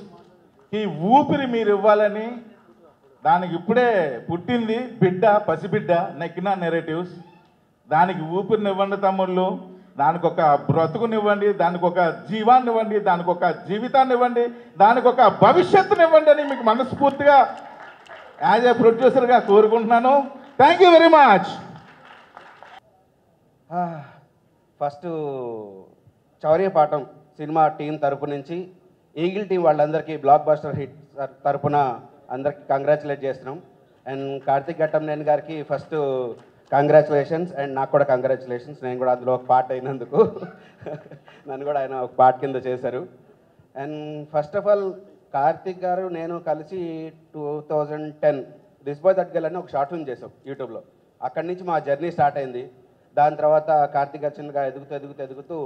ఈ ఊపిరి మీరు ఇవ్వాలని, దానికి ఇప్పుడే పుట్టింది బిడ్డ, పసిబిడ్డ. నక్కిన నెరేటివ్స్ దానికి ఊపిరినివ్వండి తమ్ముళ్ళు, దానికి ఒక బ్రతుకునివ్వండి, దానికి ఒక జీవాన్ని ఇవ్వండి, దానికి ఒక జీవితాన్ని ఇవ్వండి, దానికి ఒక భవిష్యత్తునివ్వండి అని మీకు మనస్ఫూర్తిగా యాజ్ ఏ ప్రొడ్యూసర్గా కోరుకుంటున్నాను. Thank you very much. First Chauryapaatham సినిమా టీం తరపు నుంచి ఈగిల్ టీం వాళ్ళందరికీ బ్లాక్ బస్టర్ హిట్ తరపున అందరికీ కంగ్రాచులేట్ చేస్తున్నాం. అండ్ కార్తిక్ ఘట్టంనేని గారికి ఫస్ట్ కంగ్రాచులేషన్స్. అండ్ నాకు కూడా కంగ్రాచులేషన్స్, నేను కూడా అందులో ఒక పార్ట్ అయినందుకు. నన్ను కూడా ఆయన ఒక పార్ట్ కింద చేశారు. And first of all Karthik గారు నేను కలిసి 2010 దిస్ బాయ్ దట్ గర్ల్ అని ఒక షార్ట్ ఫిల్మ్ చేసాం యూట్యూబ్లో. అక్కడి నుంచి మా జర్నీ స్టార్ట్ అయింది. దాని తర్వాత కార్తీక్ చిన్నగా ఎదుగుతూ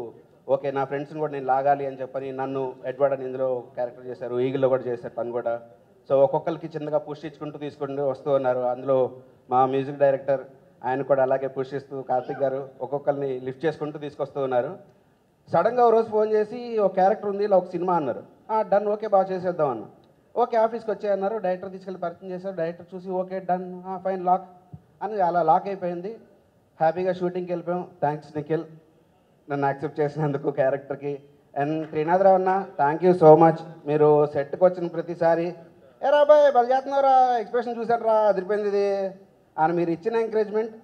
ఓకే నా ఫ్రెండ్స్ని కూడా నేను లాగాలి అని చెప్పని నన్ను ఎడ్వర్డ్ అని ఇందులో క్యారెక్టర్ చేశారు, ఈగిల్లో కూడా చేశారు తను కూడా. సో ఒక్కొక్కరికి చిన్నగా పుష్ ఇచ్చుకుంటూ తీసుకుంటూ వస్తూ ఉన్నారు. అందులో మా మ్యూజిక్ డైరెక్టర్ ఆయన కూడా అలాగే పుష్ ఇస్తూ కార్తీక్ గారు ఒక్కొక్కరిని లిఫ్ట్ చేసుకుంటూ తీసుకొస్తూ ఉన్నారు. సడన్గా ఒక రోజు ఫోన్ చేసి ఒక క్యారెక్టర్ ఉంది ఇలా ఒక సినిమా అన్నారు. డన్, ఓకే బాగా చేసేద్దాం అన్న. ఓకే ఆఫీస్కి వచ్చాయన్నారు, డైరెక్టర్ తీసుకెళ్ళి పరిచయం చేశారు. డైరెక్టర్ చూసి ఓకే డన్ ఫైన్ లాక్ అని అలా లాక్ అయిపోయింది. హ్యాపీగా షూటింగ్కి వెళ్ళిపోయాం. థ్యాంక్స్ నిఖిల్ నన్ను యాక్సెప్ట్ చేసినందుకు క్యారెక్టర్కి. అండ్ త్రినాథరావు అన్న థ్యాంక్ యూ సో మచ్. మీరు సెట్కి వచ్చిన ప్రతిసారి ఏరా బాయ్ బలి చేస్తున్నారా, ఎక్స్ప్రెషన్ చూసారు రా అదిరిపోయింది ఇది అని మీరు ఇచ్చిన ఎంకరేజ్మెంట్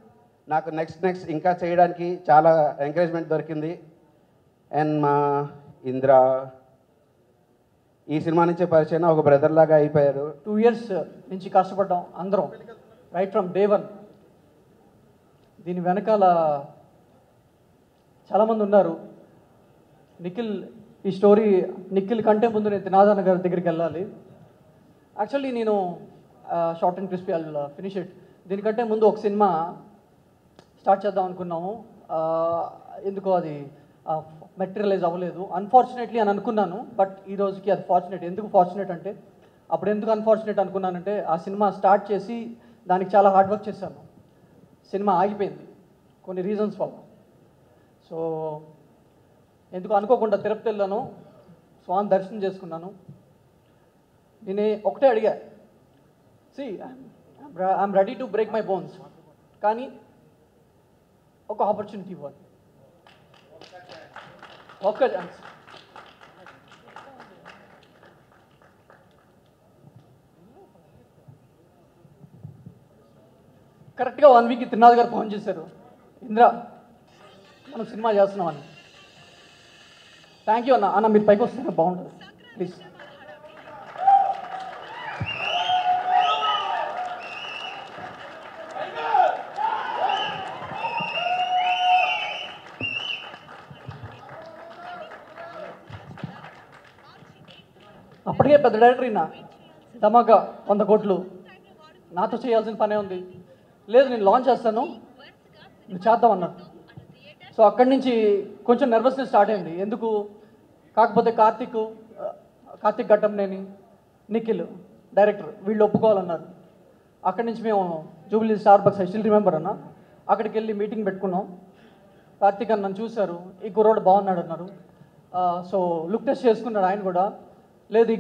నాకు నెక్స్ట్ ఇంకా చేయడానికి చాలా ఎంకరేజ్మెంట్ దొరికింది. అండ్ మా ఇంద్ర ఈ సినిమా నుంచే పరిచయం ఒక బ్రదర్ లాగా అయిపోయారు. 2 years నుంచి కష్టపడ్డాం అందరం, రైట్ ఫ్రమ్ డే 1. దీని వెనకాల చాలామంది ఉన్నారు. నిఖిల్ ఈ స్టోరీ నిఖిల్ కంటే ముందు నేను త్రినాథన్న గారి దగ్గరికి వెళ్ళాలి. యాక్చువల్లీ నేను short and crispy I'll finish it. దీనికంటే ముందు ఒక సినిమా స్టార్ట్ చేద్దాం అనుకున్నాము. ఎందుకో అది మెటీరియలైజ్ అవ్వలేదు అన్ఫార్చునేట్లీ అని అనుకున్నాను. బట్ ఈ రోజుకి అది ఫార్చునేట్. ఎందుకు ఫార్చునేట్ అంటే అప్పుడు ఎందుకు అన్ఫార్చునేట్ అనుకున్నానంటే ఆ సినిమా స్టార్ట్ చేసి దానికి చాలా హార్డ్ వర్క్ చేశాను. సినిమా ఆగిపోయింది కొన్ని రీజన్స్ వల్ల. సో ఎందుకు అనుకోకుండా తిరుపతి వెళ్ళాను, స్వామి దర్శనం చేసుకున్నాను. నేను ఒకటే అడిగా, see I'm ready to break my bones, కానీ ఒక ఆపర్చునిటీ ఇవ్వాలి, ఒక్క ఛాన్స్. కరెక్ట్గా 1 week త్రినాథ్ గారు ఫోన్ చేశారు, ఇంద్ర మనం సినిమా చేస్తున్నామని. థ్యాంక్ యూ అన్న మీరు పైకి వస్తే బాగుంటుంది ప్లీజ్. అప్పటికే పెద్ద డైరెక్టర్ అయినా ధమాకా 100 కోట్లు నాతో చేయాల్సిన పనే ఉంది. లేదు నేను లాంచ్ చేస్తాను నువ్వు చేద్దామన్నాడు. సో అక్కడి నుంచి కొంచెం నర్వస్నెస్ స్టార్ట్ అయింది. ఎందుకు కాకపోతే కార్తీక్ ఘట్టంనేని, నిఖిల్ డైరెక్టర్ వీళ్ళు ఒప్పుకోవాలన్నారు. అక్కడి నుంచి మేము Jubilee Starbucks I still remember అన్న అక్కడికి వెళ్ళి మీటింగ్ పెట్టుకున్నాం. కార్తీక్ అన్న నన్ను చూశారు, ఈ కుర్రోడు బాగున్నాడు అన్నారు. సో లుక్ టెస్ట్ చేసుకున్నాడు ఆయన కూడా. లేదు ఈ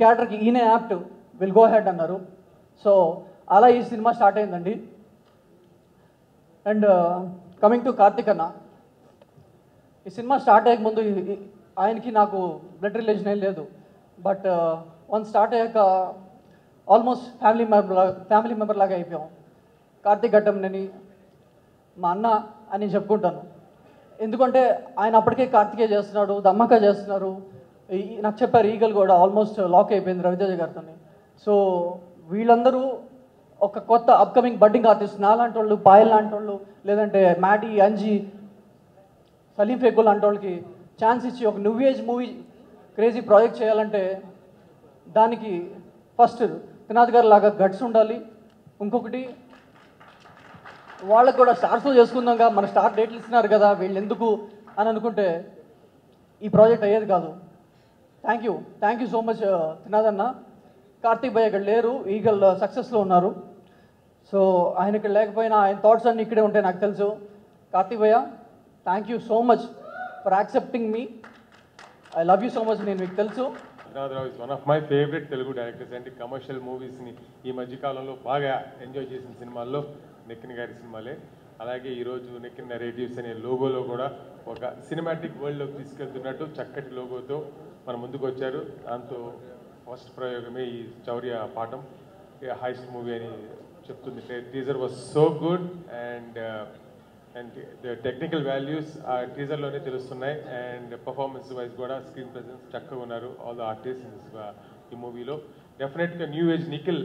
క్యారెక్టర్కి ఈయనే యాప్ట్, విల్ గో హెడ్ అన్నారు. సో అలా ఈ సినిమా స్టార్ట్ అయిందండి. అండ్ కమింగ్ టు కార్తీక్ అన్న, ఈ సినిమా స్టార్ట్ అయ్యే ముందు ఆయనకి నాకు బ్లడ్ రిలేషన్ ఏం లేదు. బట్ వన్ స్టార్ట్ అయ్యాక ఆల్మోస్ట్ ఫ్యామిలీ మెంబర్ లాగా అయిపోయాం. కార్తీక్ ఘట్టంనేని మా అన్న అని చెప్పుకుంటాను. ఎందుకంటే ఆయన అప్పటికే కార్తికే చేస్తున్నాడు, దమ్మకా చేస్తున్నారు. నాకు చెప్పారు ఈగల్ కూడా ఆల్మోస్ట్ లాక్ అయిపోయింది రవితేజ గారితో. సో వీళ్ళందరూ ఒక కొత్త అప్కమింగ్ బడ్డింగ్ ఆర్టిస్ట్, నాలాంటి వాళ్ళు, పాయల్ లాంటి వాళ్ళు, లేదంటే మ్యాడీ, అంజీ, సలీం ఫేకుల్ లాంటి వాళ్ళకి ఛాన్స్ ఇచ్చి ఒక new age movie crazy project చేయాలంటే దానికి ఫస్ట్ త్రినాథ్ గారు లాగా గట్స్ ఉండాలి. ఇంకొకటి వాళ్ళకు కూడా స్టార్స్తో చేసుకుందాంగా, మన స్టార్ డేట్లు ఇస్తున్నారు కదా వీళ్ళు ఎందుకు అని అనుకుంటే ఈ ప్రాజెక్ట్ అయ్యేది కాదు. Thank you so much Trinath అన్న. కార్తీక్ భయ్య ఇక్కడ లేరు, ఈగల్ సక్సెస్లో ఉన్నారు. సో ఆయన ఇక్కడ లేకపోయినా ఆయన థాట్స్ అన్నీ ఇక్కడే ఉంటాయి నాకు తెలుసు. కార్తీక్ భయ్య thank you so much for accepting me. I love you so much. నేను మీకు తెలుసు. Trinatha Rao is one of my favourite Telugu directors. అంటే కమర్షియల్ మూవీస్ని ఈ మధ్యకాలంలో బాగా ఎంజాయ్ చేసిన సినిమాల్లో నిఖిల్ గారి సినిమాలే. అలాగే ఈరోజు నిఖిల్ నెరేటివ్స్ అనే లోగోలో కూడా ఒక సినిమాటిక్ వరల్డ్లోకి తీసుకెళ్తున్నట్టు చక్కటి లోగోతో మన ముందుకు వచ్చారు. దాంతో ఫస్ట్ ప్రయోగమే ఈ చౌర్య పాఠం హైస్ట్ మూవీ అని చెప్తుంది. Teaser was so good and the technical values ఆ టీజర్లోనే తెలుస్తున్నాయి. అండ్ పర్ఫార్మెన్స్ వైజ్ కూడా స్క్రీన్ ప్రెజెన్స్ చక్కగా ఉన్నారు ఆల్ ద ఆర్టిస్ట్ ఈ మూవీలో. డెఫినెట్గా new age Nikhil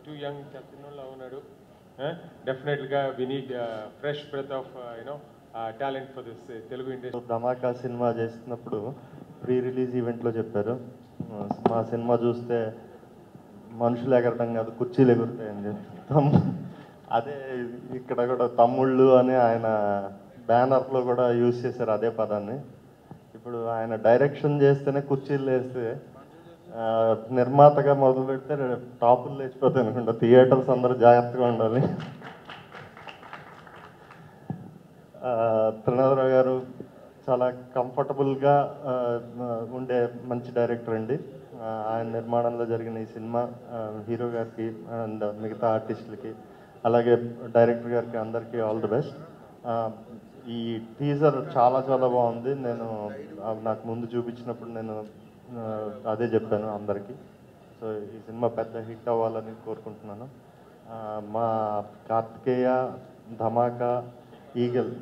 too young చిన్నోళ్ళ ఉన్నాడు. డెఫినెట్గా we need fresh breath of you know talent for this Telugu industry. Dhamaka సినిమా చేస్తున్నప్పుడు ప్రీ రిలీజ్ ఈవెంట్లో చెప్పారు, మా సినిమా చూస్తే మనుషులు ఎగరటం కాదు కుర్చీలు ఎగురుతాయని చెప్పి అదే ఇక్కడ కూడా తమ్ముళ్ళు అని ఆయన బ్యానర్లో కూడా యూజ్ చేశారు అదే పదాన్ని. ఇప్పుడు ఆయన డైరెక్షన్ చేస్తేనే కుర్చీలు వేస్తే నిర్మాతగా మొదలు పెడితే టాపులు లేచిపోతాయి అనుకుంటా. థియేటర్స్ అందరూ జాగ్రత్తగా ఉండాలి. త్రినాథరావు గారు చాలా కంఫర్టబుల్గా ఉండే మంచి డైరెక్టర్ అండి. ఆయన నిర్మాణంలో జరిగిన ఈ సినిమా హీరో గారికి అండ్ మిగతా ఆర్టిస్టులకి అలాగే డైరెక్టర్ గారికి అందరికీ ఆల్ ది బెస్ట్. ఈ టీజర్ చాలా చాలా బాగుంది. నేను నాకు ముందు చూపించినప్పుడు నేను అదే చెప్పాను అందరికీ. సో ఈ సినిమా పెద్ద హిట్ అవ్వాలని కోరుకుంటున్నాను. మా కార్తికేయ, ధమాకా, ఈగల్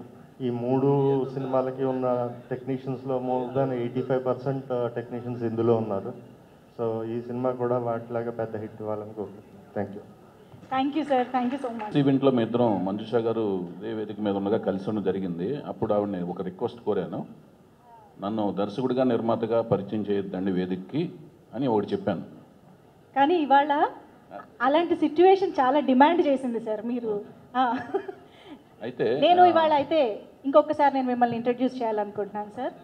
ఈ 3 సినిమాలకి ఉన్న టెక్నీషియన్స్లో మోర్ దాన్ 85% టెక్నీషియన్స్ ఇందులో ఉన్నారు. సో ఈ సినిమా కూడా వాటిలాగా పెద్ద హిట్ ఇవ్వాలని కోరుకుంటున్నాను. Thank you. Thank you sir, thank you so much. ఈవెంట్లో మీ ఇద్దరం మంజుషా గారు ఇదే వేదిక మీద ఉండగా కలిసి ఉండడం జరిగింది. అప్పుడు ఆవిడని ఒక రిక్వెస్ట్ కోరాను, నన్ను దర్శకుడిగా నిర్మాతగా పరిచయం చేయొద్దండి వేదికకి అని ఒకటి చెప్పాను. కానీ ఇవాళ అలాంటి సిచ్యువేషన్ చాలా డిమాండ్ చేసింది సార్ మీరు. అయితే నేను ఇవాళ అయితే ఇంకొకసారి నేను మిమ్మల్ని ఇంట్రడ్యూస్ చేయాలనుకుంటున్నాను సార్.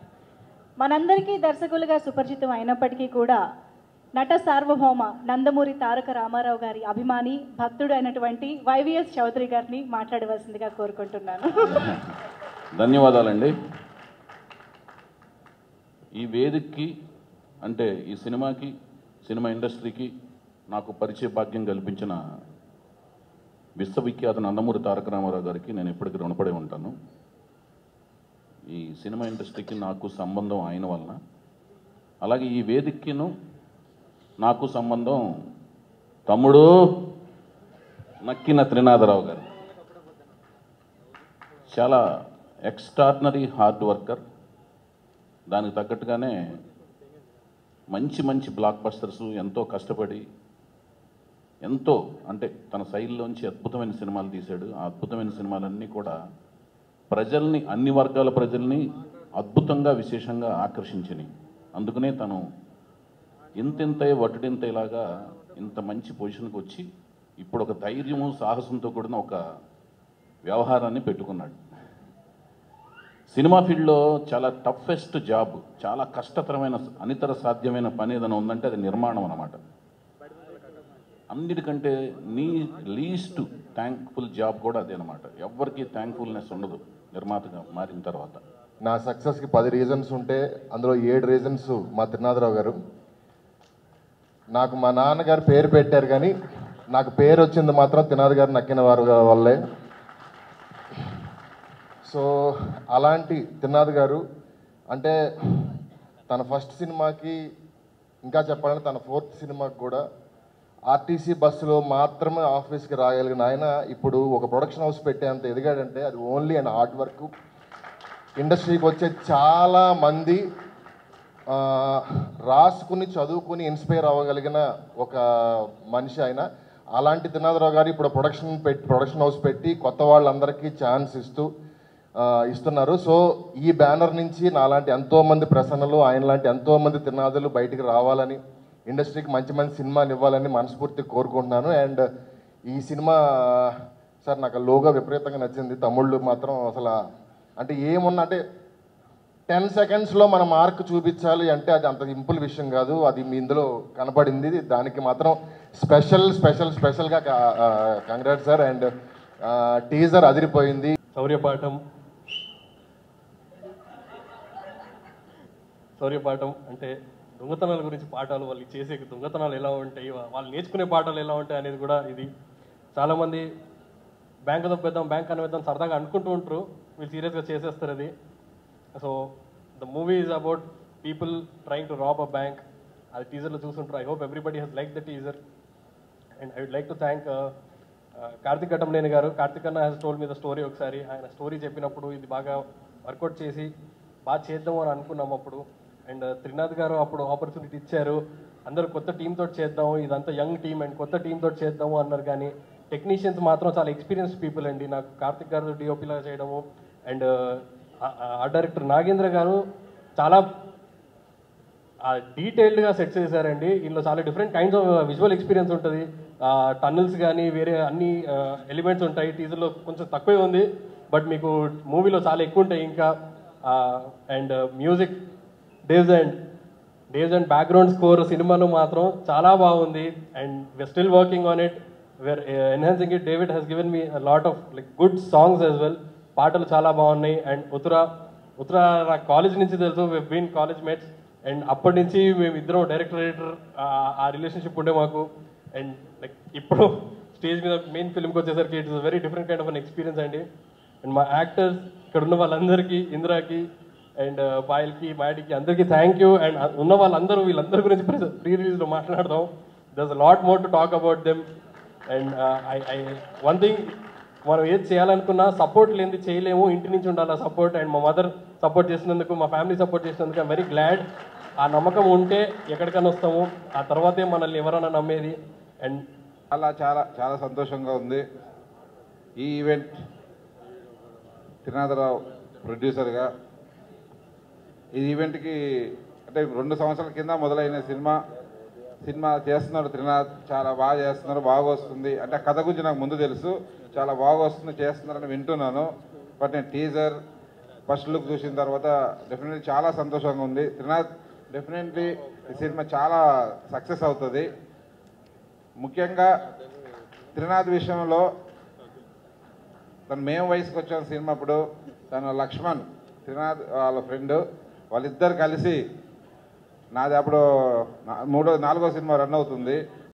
మనందరికీ దర్శకులుగా సుపరిచితం అయినప్పటికీ కూడా నట సార్వభౌమ నందమూరి తారక రామారావు గారి అభిమాని భక్తుడు అయినటువంటి వైవిఎస్ చౌదరి గారిని మాట్లాడవలసిందిగా కోరుకుంటున్నాను. ధన్యవాదాలండి. ఈ వేదికకి అంటే ఈ సినిమాకి, సినిమా ఇండస్ట్రీకి నాకు పరిచయ భాగ్యం కల్పించిన విశ్వవిఖ్యాత నందమూరి తారక రామారావు గారికి నేను ఎప్పటికీ రుణపడి ఉంటాను. ఈ సినిమా ఇండస్ట్రీకి నాకు సంబంధం ఆయన వలన, అలాగే ఈ వేదికను నాకు సంబంధం తమ్ముడు నక్కిన త్రినాథరావు గారు. చాలా ఎక్స్ట్రాడినరీ హార్డ్ వర్కర్. దానికి తగ్గట్టుగానే మంచి మంచి బ్లాక్ బస్టర్స్ ఎంతో కష్టపడి ఎంతో అంటే తన శైలిలోంచి అద్భుతమైన సినిమాలు తీశాడు. ఆ అద్భుతమైన సినిమాలన్నీ కూడా ప్రజల్ని, అన్ని వర్గాల ప్రజల్ని అద్భుతంగా విశేషంగా ఆకర్షించినాయి. అందుకనే తను ఇంతింతై వటుడింతలాగా ఇంత మంచి పొజిషన్కి వచ్చి ఇప్పుడు ఒక ధైర్యము సాహసంతో కూడిన ఒక వ్యవహారాన్ని పెట్టుకున్నాడు. సినిమా ఫీల్డ్లో చాలా టఫెస్ట్ జాబ్, చాలా కష్టతరమైన అనితర సాధ్యమైన పని ఏదైనా ఉందంటే అది నిర్మాణం అన్నమాట. అన్నిటికంటే లీస్ట్ థ్యాంక్ఫుల్ జాబ్ కూడా అదే అనమాట. ఎవరికి థ్యాంక్ఫుల్నెస్ ఉండదు నిర్మాతగా మారిన తర్వాత. నా సక్సెస్కి 10 రీజన్స్ ఉంటే అందులో 7 రీజన్స్ మా త్రినాథరావు గారు. నాకు మా నాన్నగారు పేరు పెట్టారు కానీ నాకు పేరు వచ్చింది మాత్రం త్రినాథ్ గారు నక్కిన వారు వల్లే. సో అలాంటి త్రినాథ్ గారు అంటే తన ఫస్ట్ సినిమాకి, ఇంకా చెప్పాలంటే తన 4th సినిమాకి కూడా ఆర్టీసీ బస్సులో మాత్రమే ఆఫీస్కి రాగలిగిన ఆయన ఇప్పుడు ఒక ప్రొడక్షన్ హౌస్ పెట్టేంత ఎదిగాడంటే అది ఓన్లీ అండ్ హార్డ్ వర్క్. ఇండస్ట్రీకి వచ్చే చాలామంది రాసుకుని చదువుకుని ఇన్స్పైర్ అవ్వగలిగిన ఒక మనిషి ఆయన. అలాంటి త్రినాథరావు గారు ఇప్పుడు ప్రొడక్షన్ హౌస్ పెట్టి కొత్త వాళ్ళందరికీ ఛాన్స్ ఇస్తున్నారు. సో ఈ బ్యానర్ నుంచి నాలాంటి ఎంతోమంది ప్రసన్నలు, ఆయన లాంటి ఎంతోమంది త్రినాథులు బయటికి రావాలని, ఇండస్ట్రీకి మంచి మంచి సినిమాలు ఇవ్వాలని మనస్ఫూర్తిగా కోరుకుంటున్నాను. అండ్ ఈ సినిమా సార్ నాకు లోగో విపరీతంగా నచ్చింది. తమ్ముళ్ళు మాత్రం అసలు అంటే ఏమున్నా అంటే 10 సెకండ్స్లో మన మార్క్ చూపించాలి అంటే అది అంత సింపుల్ విషయం కాదు. అది మీ ఇందులో కనపడింది. దానికి మాత్రం స్పెషల్గా కంగ్రాట్స్ సార్. అండ్ టీజర్ అదిరిపోయింది. శౌర్యపాఠం అంటే దొంగతనాల గురించి పాఠాలు, వాళ్ళు చేసే దొంగతనాలు ఎలా ఉంటాయి, వాళ్ళు నేర్చుకునే పాఠాలు ఎలా ఉంటాయి అనేది కూడా ఇది. చాలామంది బ్యాంక్ తప్పేద్దాం, బ్యాంక్ అనివేద్దాం సరదాగా అనుకుంటూ ఉంటారు, వీళ్ళు సీరియస్గా చేసేస్తారు అది. So the movie is about people trying to rob a bank. అది టీజర్లో చూసుంటారు. I hope everybody has like the teaser. And I would like to thank Karthik Ghattamaneni garu. Karthik anna has told me the story. ఒకసారి ఆయన స్టోరీ చెప్పినప్పుడు ఇది బాగా వర్కౌట్ చేసి బాగా చేద్దాం అని అనుకున్నాం అప్పుడు. అండ్ త్రినాథ్ గారు అప్పుడు ఆపర్చునిటీ ఇచ్చారు, అందరూ కొత్త టీమ్ తోటి చేద్దాము, ఇదంతా యంగ్ టీమ్ అండ్ కొత్త టీమ్ తోటి చేద్దాము అన్నారు. కానీ టెక్నీషియన్స్ మాత్రం చాలా ఎక్స్పీరియన్స్ పీపుల్ అండి. నాకు కార్తిక్ గారు డిఓపిలా చేయడము అండ్ ఆర్ట్ డైరెక్టర్ నాగేంద్ర గారు చాలా డీటెయిల్డ్గా సెట్ చేశారండి. ఇందులో చాలా different kinds of visual experience ఉంటుంది. టన్నల్స్ కానీ వేరే అన్ని ఎలిమెంట్స్ ఉంటాయి. టీజర్లో కొంచెం తక్కువే ఉంది, బట్ మీకు మూవీలో చాలా ఎక్కువ ఉంటాయి ఇంకా. And music, Dave's and background score సినిమాలో మాత్రం చాలా బాగుంది. And we're still working on it, we're enhancing it. David has given me lot of like good songs as well. పాటలు చాలా బాగున్నాయి. అండ్ ఉత్తర నాకు కాలేజ్ నుంచి తెలుసు, we been college mates. And అప్పటి నుంచి మేము ఇద్దరం డైరెక్టర్ ఎడిటర్ ఆ రిలేషన్షిప్ ఉండే మాకు. అండ్ లైక్ ఇప్పుడు స్టేజ్ మీద మెయిన్ ఫిల్మ్కి వచ్చేసరికి it is very different kind of an experience అండి. అండ్ మా యాక్టర్స్, ఇక్కడ ఉన్న వాళ్ళందరికీ, ఇందిరాకి అండ్ పాయల్కి, మ్యాడీకి అందరికీ థ్యాంక్ యూ. అండ్ ఉన్న వీళ్ళందరి గురించి ప్రీ రిలీజ్లో మాట్లాడదాం. దర్స్ a lot more to talk about them. And one thing, మనం ఏది చేయాలనుకున్నా సపోర్ట్ లేనిది చేయలేము. ఇంటి నుంచి ఉండాలి ఆ సపోర్ట్. అండ్ మా మదర్ సపోర్ట్ చేసినందుకు, మా ఫ్యామిలీ సపోర్ట్ చేసినందుకు ఐమ్ వెరీ గ్లాడ్. ఆ నమ్మకం ఉంటే ఎక్కడికైనా వస్తాము, ఆ తర్వాతే మనల్ని ఎవరైనా నమ్మేది. అండ్ చాలా చాలా చాలా సంతోషంగా ఉంది. ఈ ఈవెంట్ త్రినాథరావు ప్రొడ్యూసర్గా ఈ ఈవెంట్కి అంటే 2 సంవత్సరాల కింద మొదలైన సినిమా చేస్తున్నారు త్రినాథ్. చాలా బాగా చేస్తున్నారు, బాగా వస్తుంది. అంటే కథ గురించి నాకు ముందు తెలుసు, చాలా బాగా వస్తుంది, చేస్తున్నారని వింటున్నాను. బట్ నేను టీజర్ ఫస్ట్ లుక్ చూసిన తర్వాత డెఫినెట్లీ చాలా సంతోషంగా ఉంది. త్రినాథ్ డెఫినెట్లీ ఈ సినిమా చాలా సక్సెస్ అవుతుంది. ముఖ్యంగా త్రినాథ్ విషయంలో మేము వయసుకు వచ్చాం సినిమా అప్పుడు. తను లక్ష్మణ్, త్రినాథ్ వాళ్ళ ఫ్రెండ్, వాళ్ళిద్దరు కలిసి నాది అప్పుడు 4వ సినిమా రన్ అవుతుంది.